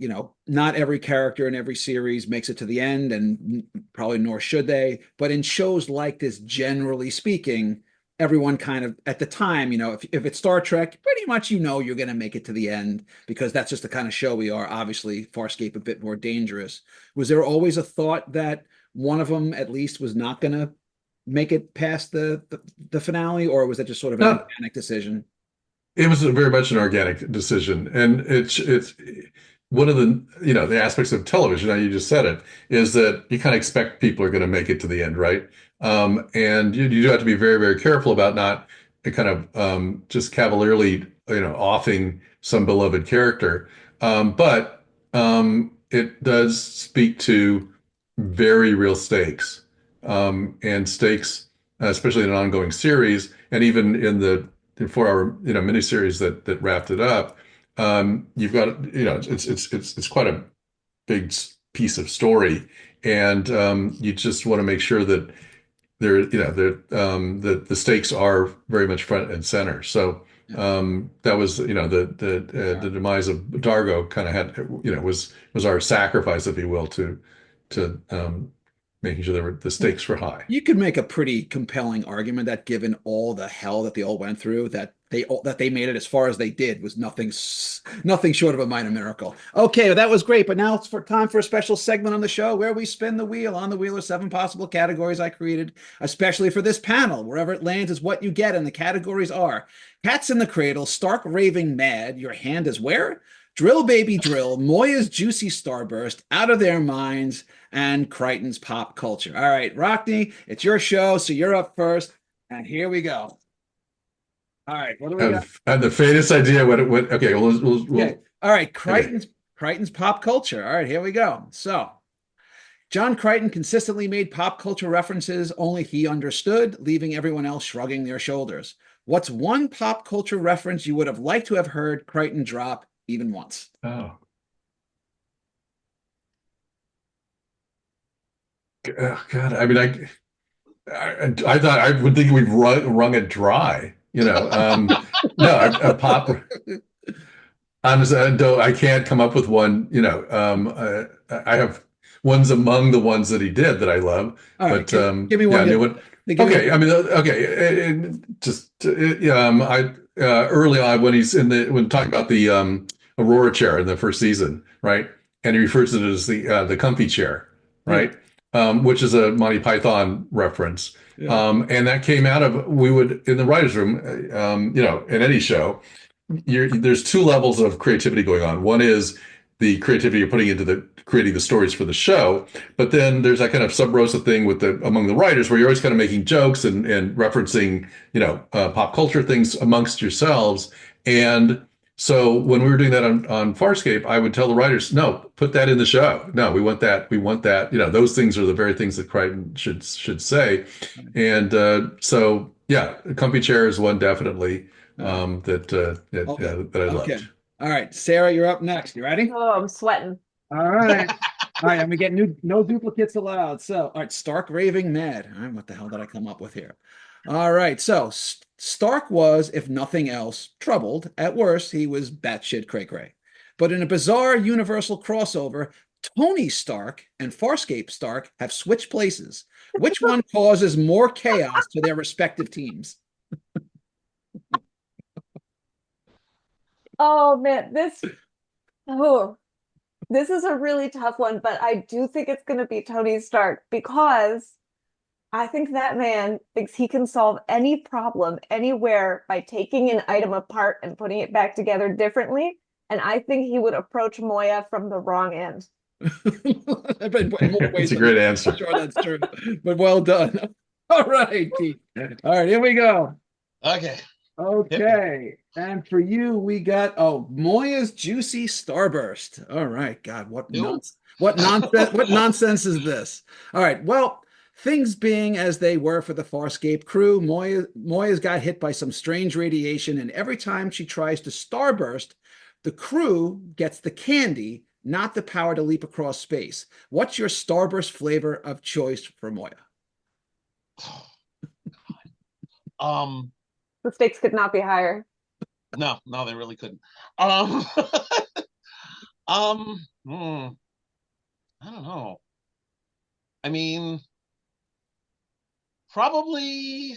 not every character in every series makes it to the end, and probably nor should they, but in shows like this, generally speaking, everyone kind of, at the time, if it's Star Trek, pretty much you're going to make it to the end because that's just the kind of show we are. Obviously, Farscape a bit more dangerous. Was there always a thought that one of them at least was not going to make it past the finale, or was that just sort of an organic decision? It was very much an organic decision, and it's one of the aspects of television. Now you just said it, is that you kind of expect people are going to make it to the end, right? And you do have to be very, very careful about not kind of just cavalierly, offing some beloved character. But it does speak to very real stakes, and stakes, especially in an ongoing series, and even in the 4-hour miniseries that wrapped it up. You've got it's quite a big piece of story, and you just want to make sure that the stakes are very much front and center. So that was, the demise of Dargo kind of had, was our sacrifice, if you will, to making sure the stakes were high. You could make a pretty compelling argument that given all the hell that they all went through, that they made it as far as they did was nothing short of a minor miracle. Okay, well, that was great, but now it's time for a special segment on the show where we spin the wheel. On the wheel are 7 possible categories I created, especially for this panel. Wherever it lands is what you get, and the categories are Cats in the Cradle, Stark Raving Mad, Your Hand is Where? Drill Baby Drill, Moya's Juicy Starburst, Out of Their Minds, and Crichton's Pop Culture. All right, Rockne, it's your show, so you're up first, and here we go. All right, what do we got? I have the faintest idea what okay, okay. All right, Crichton's Pop Culture. All right, here we go. So, John Crichton consistently made pop culture references only he understood, leaving everyone else shrugging their shoulders. What's one pop culture reference you would have liked to have heard Crichton drop even once? Oh. God, I mean, I thought I would think we've wrung it dry, No, a pop. Honestly, I can't come up with one. I have ones among the ones that he did that I love. All right, but give me one. Yeah, okay, I mean, okay, early on when talking about the Aurora chair in the first season, right? And he refers to it as the comfy chair, right? Which is a Monty Python reference. Yeah. And that came out of, we would, in the writer's room, in any show, there's 2 levels of creativity going on. One is the creativity you're putting into creating the stories for the show, but then there's that kind of sub rosa thing among the writers where you're always kind of making jokes and referencing, pop culture things amongst yourselves. And so when we were doing that on Farscape, I would tell the writers, no, put that in the show. No, we want that. Those things are the very things that Crichton should say. And so, yeah, a comfy chair is one definitely that I loved. Okay. All right, Sarah, you're up next. You ready? Oh, I'm sweating. All right. All right, and we get no duplicates allowed. So, all right, Stark Raving Mad. All right, what the hell did I come up with here? All right, so Stark was, if nothing else, troubled. At worst, he was batshit cray-cray. But in a bizarre universal crossover, Tony Stark and Farscape Stark have switched places. Which one causes more chaos to their respective teams? Oh man, this is a really tough one, but I do think it's going to be Tony Stark because I think that man thinks he can solve any problem anywhere by taking an item apart and putting it back together differently. And I think he would approach Moya from the wrong end. It's a great answer. I'm sure that's true, but well done. All right, Keith. All right, here we go. Okay. And for you, we got Moya's Juicy Starburst. All right, God, what nonsense is this? All right, well, things being as they were for the Farscape crew, Moya's got hit by some strange radiation, and every time she tries to starburst, the crew gets the candy, not the power to leap across space. What's your starburst flavor of choice for Moya? The stakes could not be higher. No, they really couldn't. I don't know. I mean, probably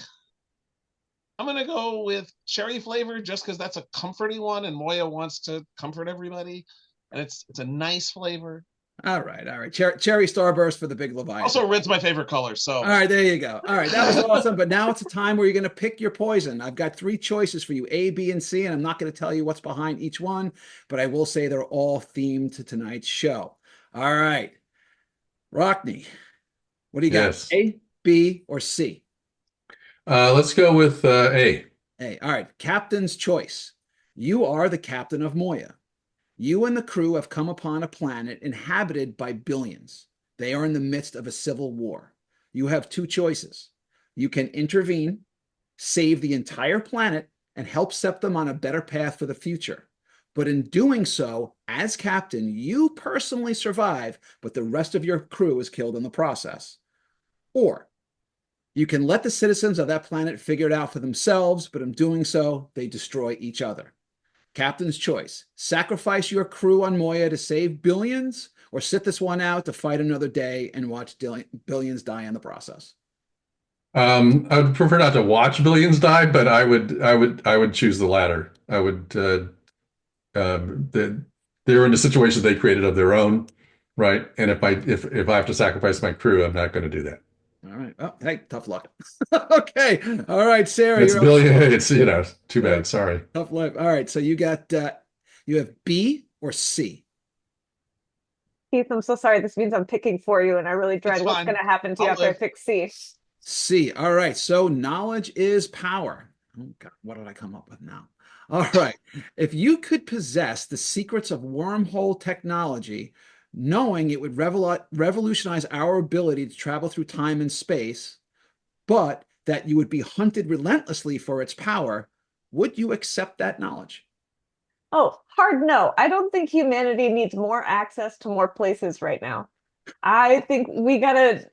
I'm gonna go with cherry flavor just because that's a comforting one, and Moya wants to comfort everybody, and it's a nice flavor. All right. Cherry Starburst for the Big Leviathan. Also, red's my favorite color. So, all right, there you go. All right, that was awesome. But now it's a time where you're going to pick your poison. I've got 3 choices for you: A, B, and C, and I'm not going to tell you what's behind each one, but I will say they're all themed to tonight's show. All right, Rockne, what do you got? Yes. A, B, or C? Let's go with A. A. All right, Captain's choice. You are the captain of Moya. You and the crew have come upon a planet inhabited by billions. They are in the midst of a civil war. You have 2 choices. You can intervene, save the entire planet, and help set them on a better path for the future. But in doing so, as captain, you personally survive, but the rest of your crew is killed in the process. Or You can let the citizens of that planet figure it out for themselves, but in doing so, they destroy each other. Captain's choice: sacrifice your crew on Moya to save billions, or sit this one out to fight another day and watch billions die in the process. I would prefer not to watch billions die, but I would choose the latter. I would they're in a situation they created of their own, right? And if I have to sacrifice my crew, I'm not going to do that. All right. Oh, hey, tough luck. Okay. All right, Sarah. It's billion. It's too bad. Sorry. Tough luck. All right. So you have B or C. Keith, I'm so sorry. This means I'm picking for you, and I really dread It's what's fine. going to happen to you I'll after I live. pick C. C. All right. So knowledge is power. Oh God, what did I come up with now? All right. If you could possess the secrets of wormhole technology, knowing it would revolutionize our ability to travel through time and space, but that you would be hunted relentlessly for its power, would you accept that knowledge? Oh, hard no. I don't think humanity needs more access to more places right now. I think we gotta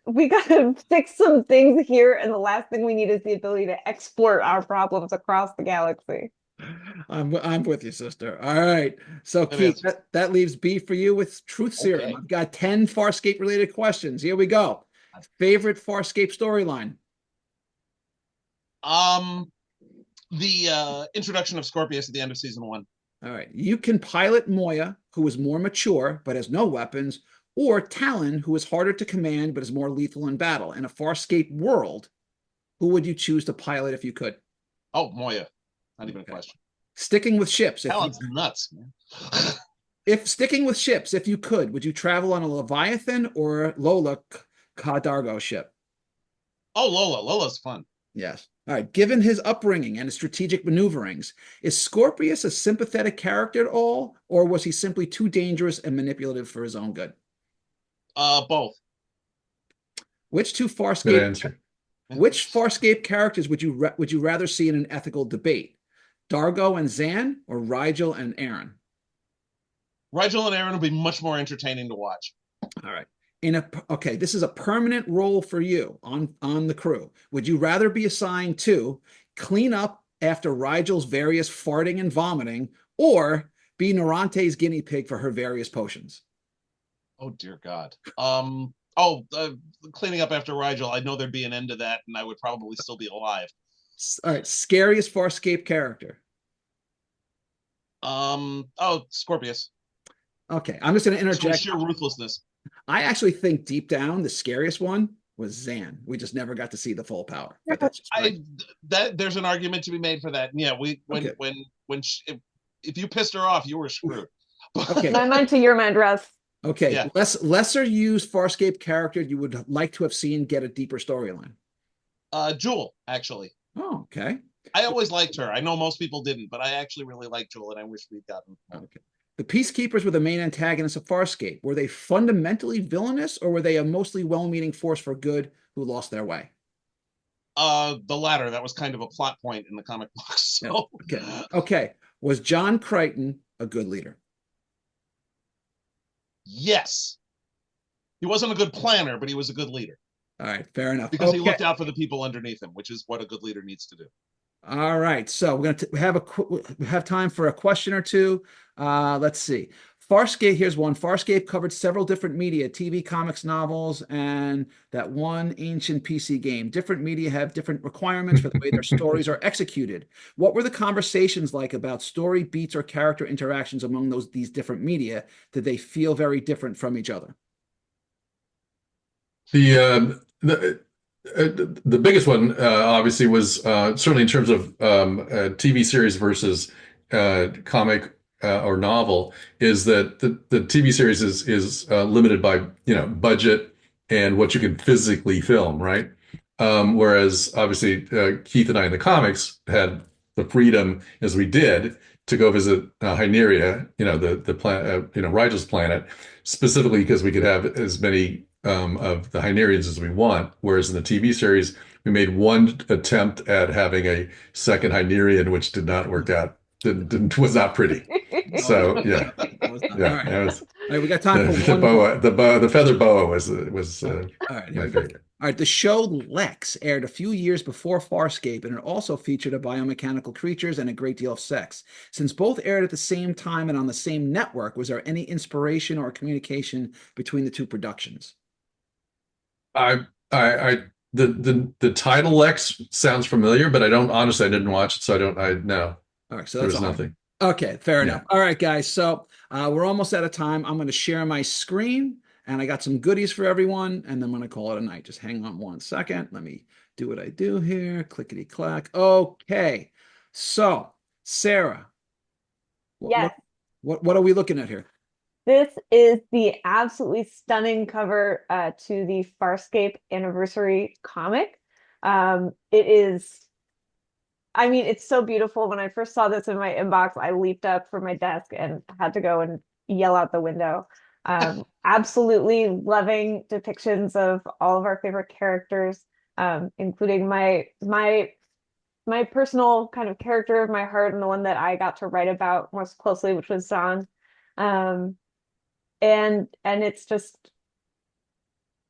fix some things here, and the last thing we need is the ability to export our problems across the galaxy. I'm with you, sister. All right. So Keith, that leaves B for you with Truth Serum. Okay. I've got 10 Farscape related questions. Here we go. Favorite Farscape storyline? The introduction of Scorpius at the end of season 1. All right. You can pilot Moya, who is more mature but has no weapons, or Talon, who is harder to command but is more lethal in battle. In a Farscape world, who would you choose to pilot if you could? Oh, Moya. Not even a question. Sticking with ships. Talon's nuts, man. Sticking with ships, if you could, would you travel on a Leviathan or Lola Cadargo ship? Oh, Lola. Lola's fun. Yes. All right. Given his upbringing and his strategic maneuverings, is Scorpius a sympathetic character at all, or was he simply too dangerous and manipulative for his own good? Both. Which two Good Farscape answer. Which Farscape characters would you rather see in an ethical debate? Dargo and Zan, or Rigel and Aerun? Rigel and Aerun will be much more entertaining to watch. All right. Okay, this is a permanent role for you on the crew. Would you rather be assigned to clean up after Rigel's various farting and vomiting, or be Narante's guinea pig for her various potions? Oh dear God. Cleaning up after Rigel. I know there'd be an end to that, and I would probably still be alive. All right, scariest Farscape character. Scorpius. Okay, I'm just going to interject. Sheer ruthlessness. I actually think deep down the scariest one was Zan. We just never got to see the full power. But that's just right. There's an argument to be made for that. Yeah, if you pissed her off, you were screwed. Okay. My mind to your mind, Russ. Okay, Yeah. Lesser used Farscape character you would like to have seen get a deeper storyline. Jewel, actually. Oh, okay. I always liked her. I know most people didn't, but I actually really liked Jewel, and I wish we'd gotten her. Okay. The Peacekeepers were the main antagonists of Farscape. Were they fundamentally villainous, or were they a mostly well-meaning force for good who lost their way? The latter. That was kind of a plot point in the comic books. So. Okay. Was John Crichton a good leader? Yes. He wasn't a good planner, but he was a good leader. All right, fair enough. Because he looked out for the people underneath him, which is what a good leader needs to do. All right, so we're going to have time for a question or two. Let's see. Farscape, here's one. Farscape covered several different media, TV, comics, novels, and that one ancient PC game. Different media have different requirements for the way their stories are executed. What were the conversations like about story beats or character interactions among these different media? Did they feel very different from each other? The biggest one, obviously, was certainly in terms of TV series versus comic or novel, is that the TV series is limited by budget and what you can physically film, right? Whereas obviously Keith and I in the comics had the freedom, as we did, to go visit Hyneria, the planet, Rigel's planet, specifically because we could have as many of the Hynerians as we want. Whereas in the TV series, we made one attempt at having a second Hynerian, which did not work out. Was not pretty. So yeah. All It was, right, we got time for one. the feather boa was All right, my favorite. All right, the show Lex aired a few years before Farscape, and it also featured a biomechanical creatures and a great deal of sex. Since both aired at the same time and on the same network, was there any inspiration or communication between the two productions? The title Lex sounds familiar, but I don't honestly. I didn't watch it, so I know. All right, so There that's was all. nothing. Okay, fair Yeah. enough. All right, guys. So we're almost out of time. I'm going to share my screen, and I got some goodies for everyone, and then I'm going to call it a night. Just hang on one second. Let me do what I do here. Clickety clack. Okay. So, Sarah, what Yes. what what are we looking at here? This is the absolutely stunning cover to the Farscape anniversary comic. It is, I mean, it's so beautiful. When I first saw this in my inbox, I leaped up from my desk and had to go and yell out the window. Absolutely loving depictions of all of our favorite characters, including my personal kind of character of my heart and the one that I got to write about most closely, which was Zahn. Um, and it's just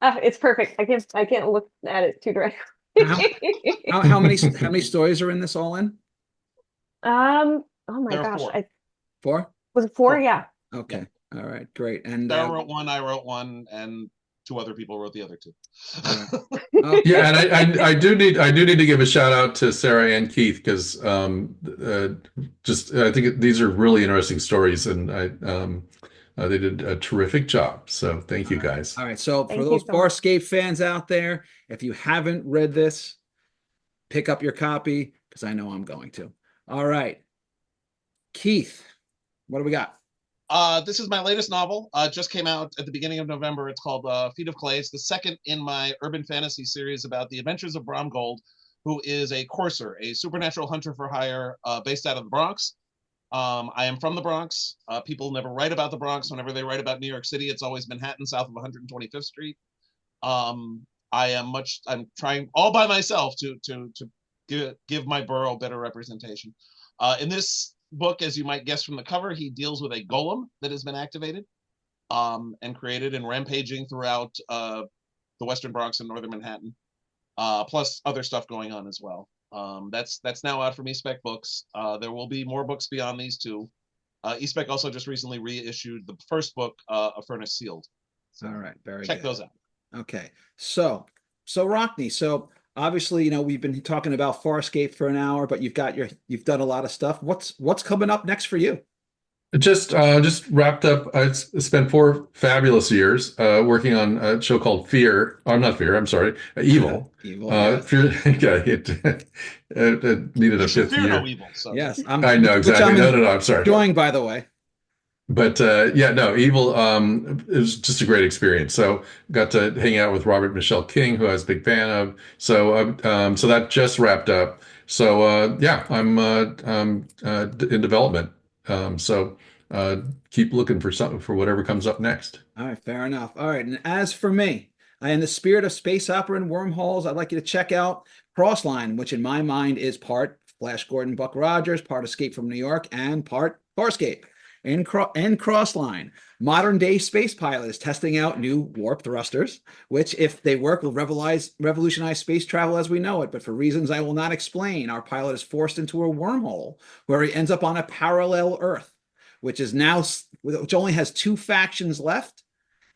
it's perfect. I can't look at it too directly. How, how many stories are in this all in? Oh my There are gosh, 4. I Four? was it 4? 4. Yeah. Okay. All right, great. And Sarah wrote one, I wrote one, and 2 other people wrote the other 2. oh, Yeah, and I do need to give a shout out to Sarah and Keith because just I think these are really interesting stories, and they did a terrific job. So thank you guys. all right. So Thank for you those so much. Farscape fans out there, if you haven't read this, pick up your copy because I know I'm going to. All right. Keith, what do we got? This is my latest novel. Just came out at the beginning of November. It's called Feet of Clay. It's the second in my urban fantasy series about the adventures of Brom Gold, who is a courser, a supernatural hunter for hire based out of the Bronx. I am from the Bronx. People never write about the Bronx. Whenever they write about New York City, it's always Manhattan, south of 125th Street. I'm trying all by myself to give my borough better representation. In this book, as you might guess from the cover, he deals with a golem that has been activated and created and rampaging throughout the Western Bronx and Northern Manhattan, plus other stuff going on as well. That's now out from eSpec Books. There will be more books beyond these 2. eSpec also just recently reissued the first book, A Furnace Sealed. So All right, very check good. those out. Okay. So Rockne, so obviously, we've been talking about Farscape for an hour, but you've done a lot of stuff. What's coming up next for you? Just wrapped up. I spent 4 fabulous years working on a show called Fear. I'm not Fear. I'm sorry, Evil. Evil. Yes. Fear. Yeah, it needed a You should 5th fear year. no evil. So. Yes. I know exactly. No. I'm sorry. Enjoying, by the way. But yeah, no, Evil it was just a great experience. So got to hang out with Robert Michelle King, who I was a big fan of. So so that just wrapped up. So yeah, I'm in development. So keep looking for something for whatever comes up next. All right, fair enough. All right, and as for me, in the spirit of space opera and wormholes, I'd like you to check out Crossline, which in my mind is part Flash Gordon, Buck Rogers, part Escape from New York, and part Farscape. In Crossline, modern day space pilot is testing out new warp thrusters, which, if they work, will revolutionize space travel as we know it. But for reasons I will not explain, our pilot is forced into a wormhole where he ends up on a parallel Earth, which only has 2 factions left,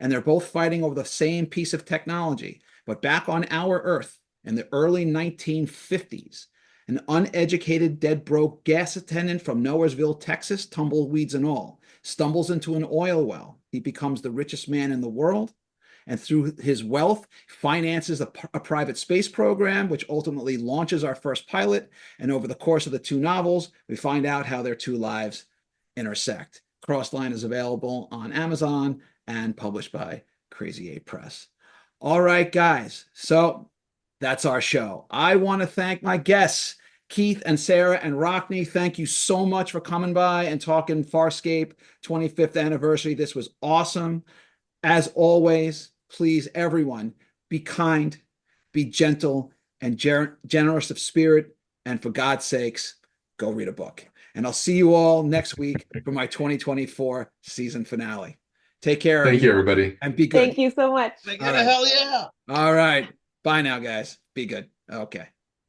and they're both fighting over the same piece of technology. But back on our Earth in the early 1950s, an uneducated, dead broke gas attendant from Nowheresville, Texas, tumbleweeds and all, stumbles into an oil well. He becomes the richest man in the world, and through his wealth, finances a private space program, which ultimately launches our first pilot. And over the course of the 2 novels, we find out how their 2 lives intersect. Crossline is available on Amazon and published by Crazy 8 Press. All right, guys. So that's our show. I want to thank my guests, Keith and Sarah and Rockne. Thank you so much for coming by and talking Farscape 25th anniversary. This was awesome. As always, please, everyone, be kind, be gentle, and generous of spirit. And for God's sakes, go read a book. And I'll see you all next week for my 2024 season finale. Take care. Thank you, everybody. And be good. Thank you so much. Hell yeah. All right. Bye now, guys. Be good. Okay.